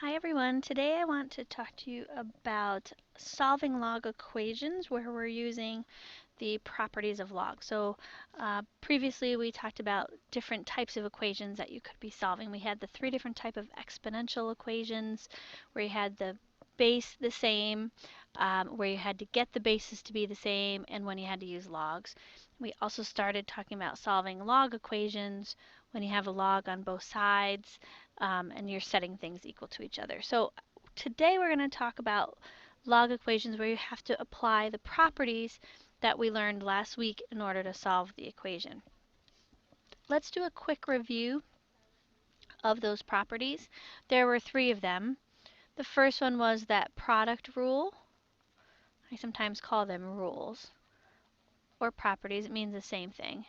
Hi everyone, today I want to talk to you about solving log equations where we're using the properties of log. Previously we talked about different types of equations that you could be solving. We had the three different type of exponential equations where you had the base the same, where you had to get the bases to be the same, and when you had to use logs. We also started talking about solving log equations when you have a log on both sides, and you're setting things equal to each other. So today we're going to talk about log equations where you have to apply the properties that we learned last week in order to solve the equation. Let's do a quick review of those properties. There were three of them. The first one was that product rule. I sometimes call them rules or properties. It means the same thing.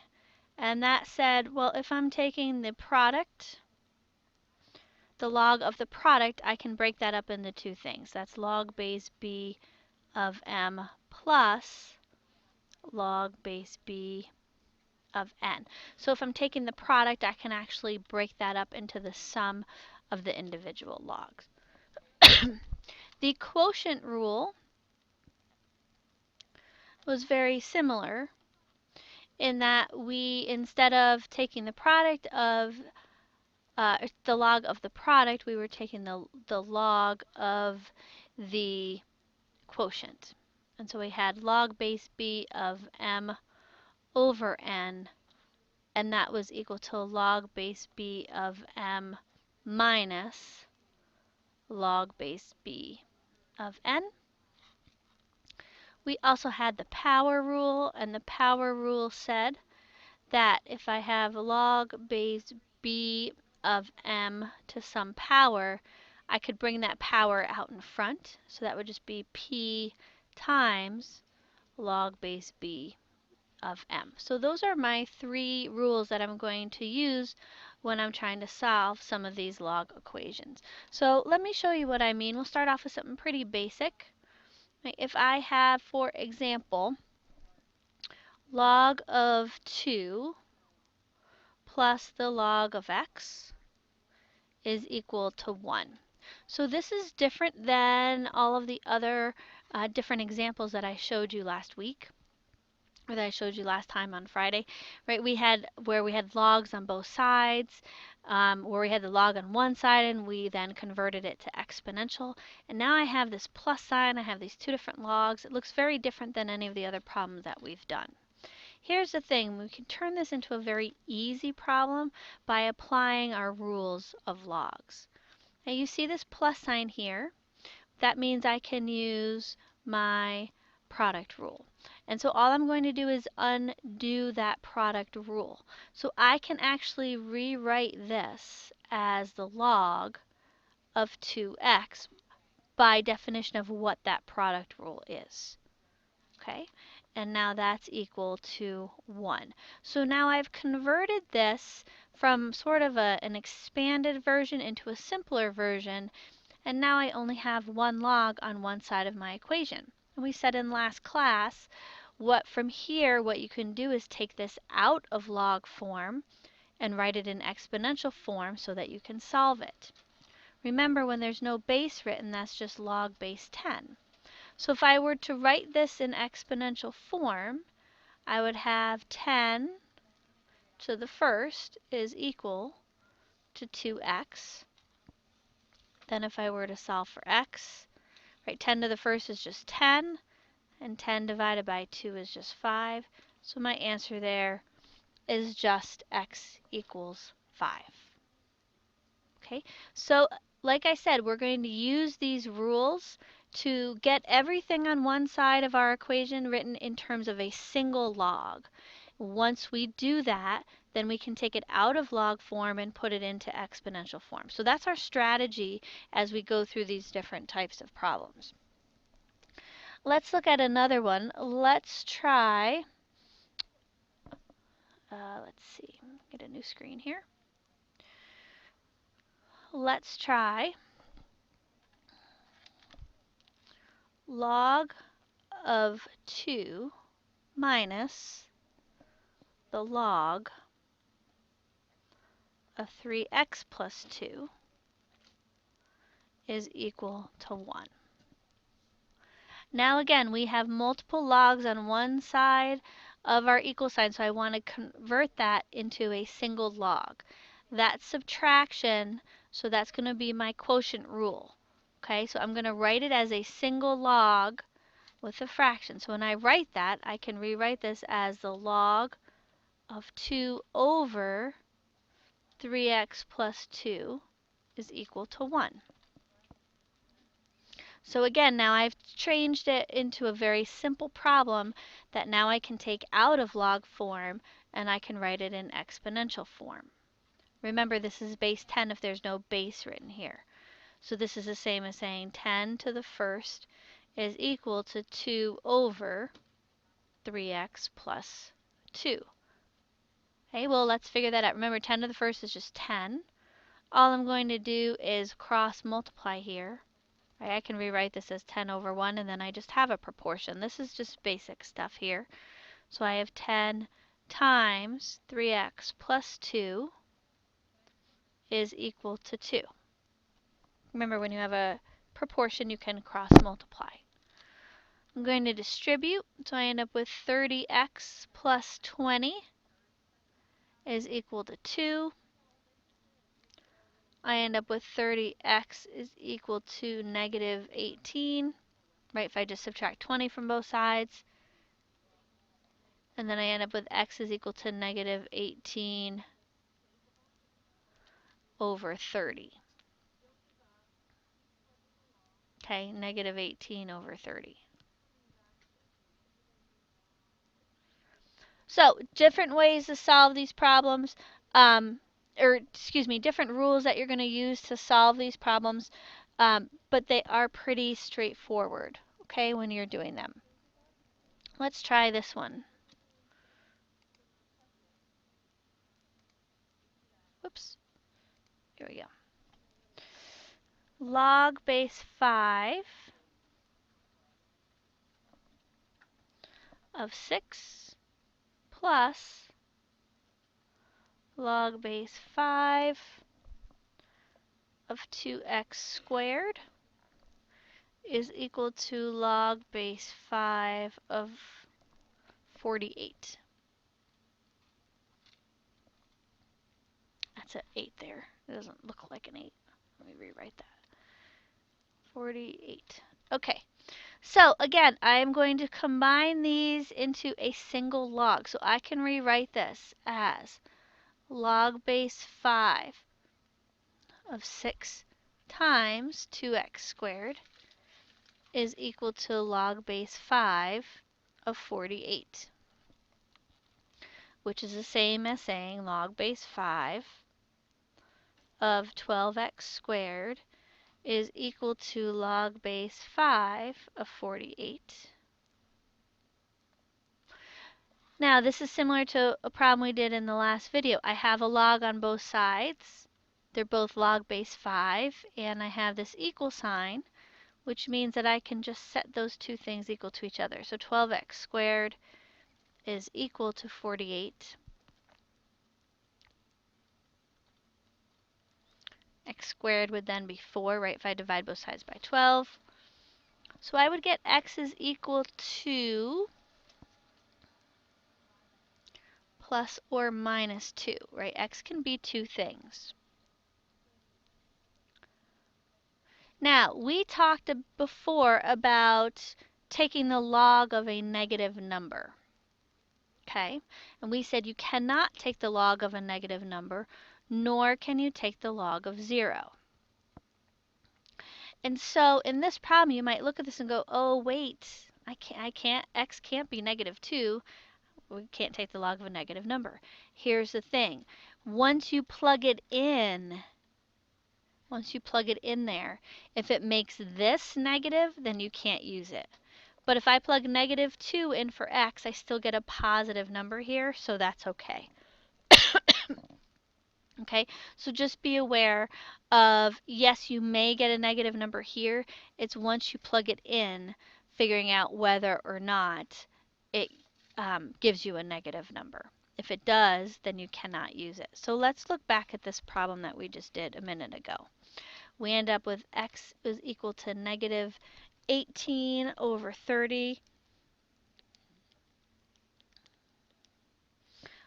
And that said, well, if I'm taking the product, the log of the product, I can break that up into two things. That's log base b of m plus log base b of n. So if I'm taking the product, I can actually break that up into the sum of the individual logs. The quotient rule was very similar in that we, instead of taking the product of the log of the product, we were taking the log of the quotient. And so we had log base b of m over n, and that was equal to log base b of m minus log base b of n. We also had the power rule, and the power rule said that if I have log base b of m to some power, I could bring that power out in front. So that would just be p times log base b of m. So those are my three rules that I'm going to use when I'm trying to solve some of these log equations. So let me show you what I mean. We'll start off with something pretty basic. If I have, for example, log of 2 plus the log of x is equal to 1. So this is different than all of the other different examples that I showed you last week, or that I showed you last time on Friday, right? We had logs on both sides, where we had the log on one side and we then converted it to exponential. And now I have this plus sign, I have these two different logs. It looks very different than any of the other problems that we've done. Here's the thing, we can turn this into a very easy problem by applying our rules of logs. Now you see this plus sign here. That means I can use my product rule. And so all I'm going to do is undo that product rule. So I can actually rewrite this as the log of 2x by definition of what that product rule is. Okay, and now that's equal to 1. So now I've converted this from sort of an expanded version into a simpler version, and now I only have one log on one side of my equation. And we said in last class, from here, what you can do is take this out of log form and write it in exponential form so that you can solve it. Remember, when there's no base written, that's just log base 10. So if I were to write this in exponential form, I would have 10 to the first is equal to 2x. Then if I were to solve for x, right, 10 to the first is just 10, and 10 divided by 2 is just 5. So my answer there is just x equals 5. Okay, so like I said, we're going to use these rules to get everything on one side of our equation written in terms of a single log. Once we do that, then we can take it out of log form and put it into exponential form. So that's our strategy as we go through these different types of problems. Let's look at another one. Let's try, let's see, get a new screen here. Let's try log of 2 minus the log of 3x plus 2 is equal to 1. Now again, we have multiple logs on one side of our equal sign, so I want to convert that into a single log. That's subtraction, so that's going to be my quotient rule. Okay, so I'm going to write it as a single log with a fraction. So when I write that, I can rewrite this as the log of 2 over 3x plus 2 is equal to 1. So again, now I've changed it into a very simple problem that now I can take out of log form and I can write it in exponential form. Remember, this is base 10 if there's no base written here. So this is the same as saying 10 to the first is equal to 2 over 3x plus 2. Okay, well, let's figure that out. Remember, 10 to the first is just 10. All I'm going to do is cross multiply here. Right, I can rewrite this as 10 over 1, and then I just have a proportion. This is just basic stuff here. So I have 10 times 3x plus 2 is equal to 2. Remember, when you have a proportion, you can cross multiply. I'm going to distribute, so I end up with 30x plus 20 is equal to 2. I end up with 30x is equal to negative 18, right, if I just subtract 20 from both sides. And then I end up with x is equal to negative 18 over 30. Okay, negative 18 over 30. So, different ways to solve these problems, different rules that you're going to use to solve these problems, but they are pretty straightforward, okay, when you're doing them. Let's try this one. Whoops. Here we go. Log base 5 of 6 plus log base 5 of 2x squared is equal to log base 5 of 48. That's an 8 there. It doesn't look like an 8. Let me rewrite that. 48. Okay. So again, I am going to combine these into a single log. So I can rewrite this as log base 5 of 6 times 2x squared is equal to log base 5 of 48, which is the same as saying log base 5 of 12x squared is equal to log base 5 of 48. Now, this is similar to a problem we did in the last video. I have a log on both sides. They're both log base 5, and I have this equal sign, which means that I can just set those two things equal to each other. So 12x squared is equal to 48. X squared would then be 4, right, if I divide both sides by 12. So I would get x is equal to plus or minus 2, right? X can be two things. Now, we talked before about taking the log of a negative number. Okay? And we said you cannot take the log of a negative number, nor can you take the log of 0. And so in this problem, you might look at this and go, oh, wait, x can't be negative 2. We can't take the log of a negative number. Here's the thing. Once you plug it in there, if it makes this negative, then you can't use it. But if I plug negative 2 in for x, I still get a positive number here, so that's okay. Okay, so just be aware of, yes, you may get a negative number here. It's once you plug it in, figuring out whether or not it gives you a negative number. If it does, then you cannot use it. So let's look back at this problem that we just did a minute ago. we end up with x is equal to negative 18 over 30,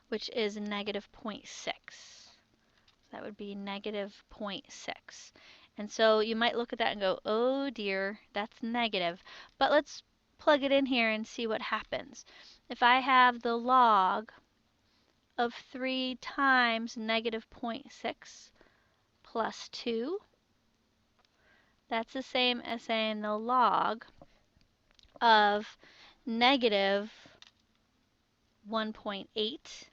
which is negative 0.6. That would be negative 0.6. And so you might look at that and go, oh dear, that's negative. But let's plug it in here and see what happens. If I have the log of 3 times negative 0.6 plus 2, that's the same as saying the log of negative 1.8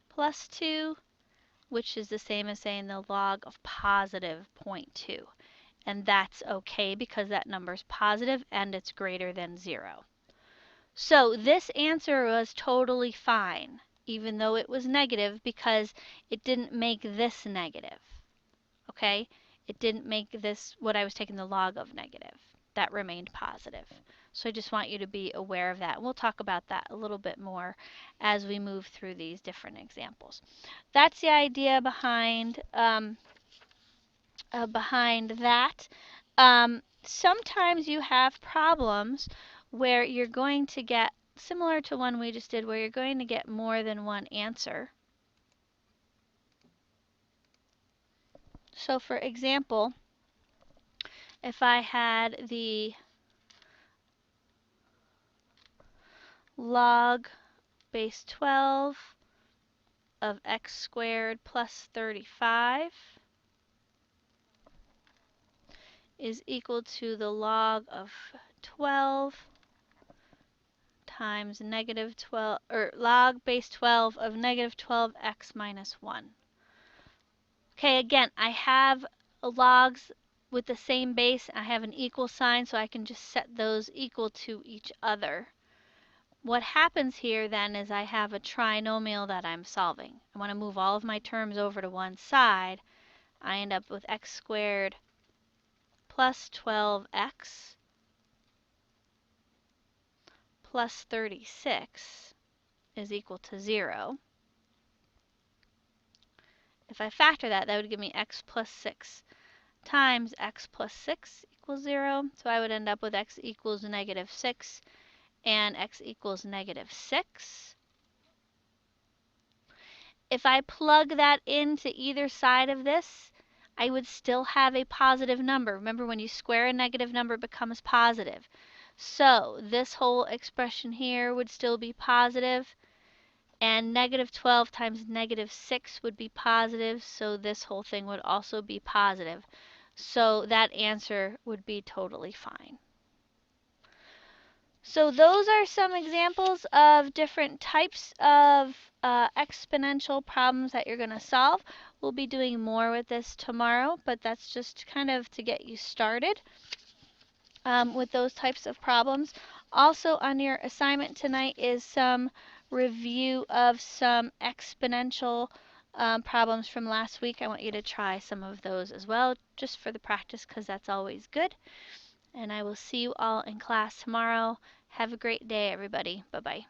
plus 2, which is the same as saying the log of positive 0.2. And that's okay because that number is positive and it's greater than 0. So this answer was totally fine, even though it was negative, because it didn't make this negative. Okay? It didn't make this what I was taking the log of negative. That remained positive. So I just want you to be aware of that. We'll talk about that a little bit more as we move through these different examples. That's the idea behind that. Sometimes you have problems where you're going to get, similar to one we just did, where you're going to get more than one answer. So for example, if I had the log base 12 of x squared plus 35 is equal to the log of 12 times negative 12, or log base 12 of negative 12x minus 1. Okay, again, I have logs with the same base. I have an equal sign, so I can just set those equal to each other. What happens here then is I have a trinomial that I'm solving. I want to move all of my terms over to one side. I end up with x squared plus 12x plus 36 is equal to 0. If I factor that, that would give me x plus 6 times x plus 6 equals 0. So I would end up with x equals negative 6 and x equals negative 6. If I plug that into either side of this, I would still have a positive number. Remember, when you square a negative number, it becomes positive. So this whole expression here would still be positive, and negative 12 times negative 6 would be positive, so this whole thing would also be positive. So that answer would be totally fine. So those are some examples of different types of exponential problems that you're going to solve. We'll be doing more with this tomorrow, but that's just kind of to get you started with those types of problems. Also on your assignment tonight is some review of some exponential problems from last week. I want you to try some of those as well, just for the practice, because that's always good. And I will see you all in class tomorrow. Have a great day, everybody. Bye-bye.